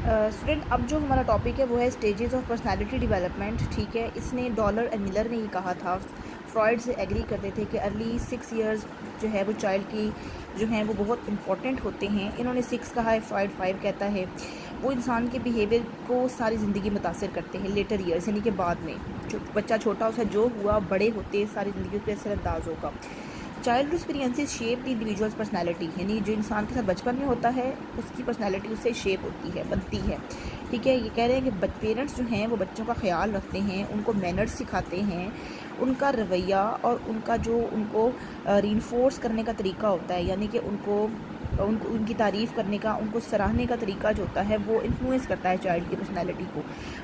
Student, अब जो हमारा टॉपिक है वो है स्टेजेस ऑफ पर्सनालिटी डेवलपमेंट। ठीक है, इसने डॉलर एंड मिलर ने ही कहा था, फ्रॉइड से एग्री करते थे कि अर्ली 6 इयर्स जो है वो चाइल्ड की जो हैं वो बहुत इंपॉर्टेंट होते हैं। इन्होंने 6 कहा है, फ्रॉइड 5 कहता है। वो इंसान के बिहेवियर को सारी ज़िंदगी मुतासर करते हैं लेटर ईयर्स, यानी कि बाद में जो बच्चा छोटा उसका जो हुआ बड़े होते सारी ज़िंदगी उस पर असरअंदाज होगा। Child experiences shape the individuals personality, यानी जो इंसान के साथ बचपन में होता है उसकी पर्सनैलिटी उससे शेप होती है, बनती है। ठीक है, ये कह रहे हैं कि पेरेंट्स जो हैं वो बच्चों का ख्याल रखते हैं, उनको मैनर्स सिखाते हैं, उनका रवैया और उनका जो उनको रीइंफोर्स करने का तरीका होता है, यानी कि उनको उनकी तारीफ़ करने का, उनको सराहने का तरीका जो होता है वो इन्फ्लुएंस करता है चाइल्ड की पर्सनैलिटी को।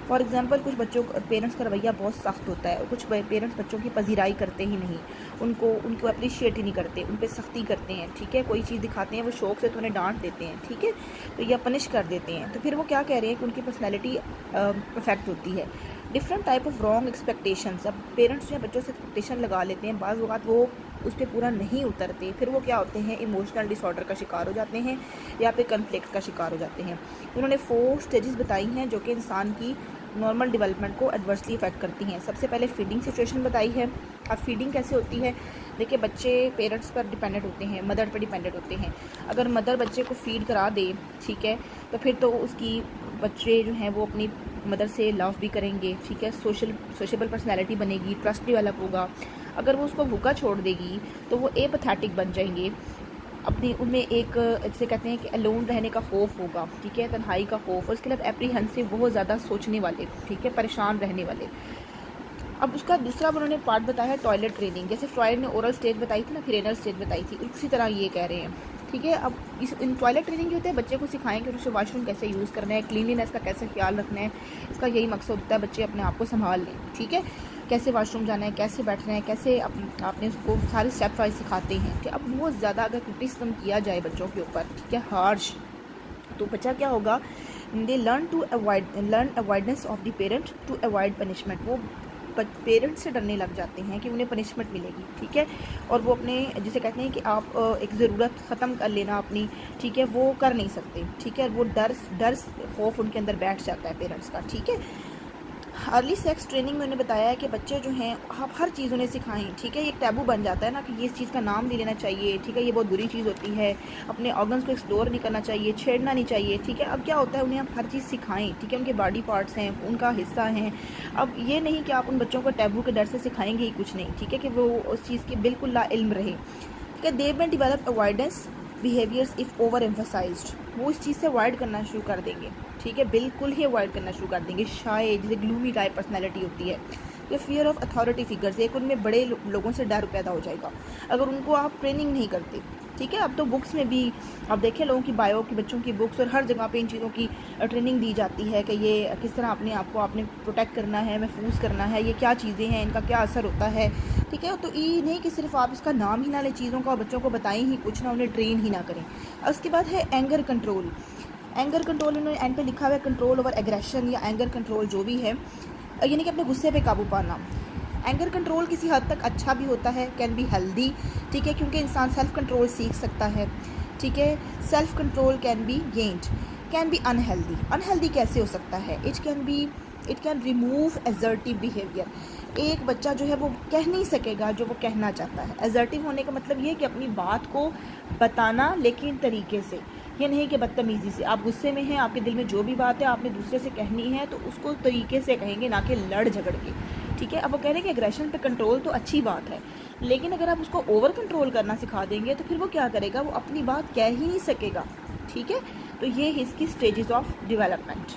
फॉर एग्जांपल, कुछ बच्चों पेरेंट्स का रवैया बहुत सख्त होता है और कुछ पेरेंट्स बच्चों की पजीराई करते ही नहीं, उनको अप्रिशिएट ही नहीं करते, उन पर सख्ती करते हैं। ठीक है, कोई चीज़ दिखाते हैं वो शौक से तो उन्हें डांट देते हैं। ठीक है, तो या पनिश कर देते हैं। तो फिर वो क्या कह रहे हैं कि उनकी पर्सनैलिटी अफेक्ट होती है। Different type of wrong expectations, अब पेरेंट्स जो है बच्चों से एक्सपेक्टेशन लगा लेते हैं, बाज़ वक़्त वो उस पर पूरा नहीं उतरते, फिर वो क्या होते हैं, इमोशनल डिसऑर्डर का शिकार हो जाते हैं या फिर कन्फ्लिक्ट का शिकार हो जाते हैं। उन्होंने 4 स्टेजेस बताई हैं जो कि इंसान की नॉर्मल डेवलपमेंट को एडवर्सली इफेक्ट करती हैं। सबसे पहले फीडिंग सिचुएशन बताई है। अब फीडिंग कैसे होती है, देखिए बच्चे पेरेंट्स पर डिपेंडेंट होते हैं, मदर पर डिपेंडेंट होते हैं। अगर मदर बच्चे को फीड करा दे, ठीक है, तो फिर तो उसकी बच्चे जो हैं वो अपनी मदर से लव भी करेंगे। ठीक है, सोशेबल पर्सनैलिटी बनेगी, ट्रस्ट डेवलप होगा। अगर वो उसको भूखा छोड़ देगी तो वो एपैथेटिक बन जाएंगे, अपनी उनमें एक जैसे कहते हैं कि अलोन रहने का खौफ होगा। ठीक है, तन्हाई का खौफ, और उसके अलावा एप्रीहेंसिव, बहुत ज़्यादा सोचने वाले, ठीक है, परेशान रहने वाले। अब उसका दूसरा उन्होंने पार्ट बताया है टॉयलेट ट्रेनिंग। जैसे फ्रॉइड ने ओरल स्टेज बताई थी ना, फिर एनल स्टेज बताई थी, उसी तरह ये कह रहे हैं। ठीक है, अब इन टॉयलेट ट्रेनिंग होते हैं बच्चे को सिखाएं कि उसे वॉशरूम कैसे यूज़ करना है, क्लीनलीनेस का कैसे ख्याल रखना है। इसका यही मकसद होता है बच्चे अपने आप को संभाल लें। ठीक है, कैसे वॉशरूम जाना है, कैसे बैठना है, कैसे आपने उसको सारे स्टेप वाइज सिखाते हैं। कि अब बहुत ज़्यादा अगर क्रिटिसिज्म किया जाए बच्चों के ऊपर, ठीक है, हार्श, तो बच्चा क्या होगा, they learn avoidance of the parent to avoid punishment. वो पेरेंट्स से डरने लग जाते हैं कि उन्हें पनिशमेंट मिलेगी। ठीक है, और वो अपने जिसे कहते हैं कि आप एक ज़रूरत ख़त्म कर लेना अपनी, ठीक है, वो कर नहीं सकते। ठीक है, वो डर खौफ उनके अंदर बैठ जाता है पेरेंट्स का। ठीक है, अर्ली सेक्स ट्रेनिंग में उन्होंने बताया है कि बच्चे जो हैं आप हर चीज़ उन्हें सिखाएं। ठीक है, ये एक टैबू बन जाता है ना कि ये इस चीज़ का नाम नहीं लेना चाहिए। ठीक है, ये बहुत बुरी चीज़ होती है, अपने ऑर्गन्स को एक्सप्लोर नहीं करना चाहिए, छेड़ना नहीं चाहिए। ठीक है, अब क्या होता है, उन्हें आप हर चीज़ सिखाएं। ठीक है, उनके बॉडी पार्ट्स हैं, उनका हिस्सा हैं। अब ये नहीं कि आप उन बच्चों को टैबू के डर से सिखाएंगे ही कुछ नहीं। ठीक है, कि वो उस चीज़ के बिल्कुल लाइल्म रहे। ठीक है, they may develop avoidance behaviours if overemphasised, वो इस चीज़ से अवॉइड करना शुरू कर देंगे। ठीक है, बिल्कुल ही अवॉइड करना शुरू कर देंगे। शायद जैसे ग्लूमी टाइप पर्सनैलिटी होती है, या फियर ऑफ अथॉरिटी फिगर्स, एक उनमें बड़े लोगों से डर पैदा हो जाएगा अगर उनको आप ट्रेनिंग नहीं करते। ठीक है, अब तो बुक्स में भी आप देखें लोगों की बायो की, बच्चों की बुक्स और हर जगह पे इन चीज़ों की ट्रेनिंग दी जाती है कि ये किस तरह अपने आप को आपने प्रोटेक्ट करना है, महफूज करना है, ये क्या चीज़ें हैं, इनका क्या असर होता है। ठीक है, तो ये नहीं कि सिर्फ आप इसका नाम ही ना लें चीज़ों का और बच्चों को बताएं ही कुछ ना, उन्हें ट्रेन ही ना करें। उसके बाद है एंगर कंट्रोल। एंगर कंट्रोल उन्होंने एंड पे लिखा हुआ है कंट्रोल ओवर एग्रेशन या एंगर कंट्रोल जो भी है, यानी कि अपने गुस्से पे काबू पाना। एंगर कंट्रोल किसी हद तक अच्छा भी होता है, कैन बी हेल्दी। ठीक है, क्योंकि इंसान सेल्फ कंट्रोल सीख सकता है। ठीक है, self control can be gained, can be unhealthy. Unhealthy कैसे हो सकता है, it can remove assertive behaviour. एक बच्चा जो है वो कह नहीं सकेगा जो वो कहना चाहता है। एजर्टिव होने का मतलब ये है कि अपनी बात को बताना, लेकिन तरीके से, ये नहीं कि बदतमीज़ी से। आप गुस्से में हैं, आपके दिल में जो भी बात है आपने दूसरे से कहनी है तो उसको तरीके से कहेंगे, ना कि लड़ झगड़ के। ठीक है, अब वो कह रहे हैं कि एग्रेशन पे कंट्रोल तो अच्छी बात है, लेकिन अगर आप उसको ओवर कंट्रोल करना सिखा देंगे तो फिर वो क्या करेगा, वो अपनी बात कह ही नहीं सकेगा। ठीक है, तो ये इसकी स्टेजेस ऑफ डेवलपमेंट।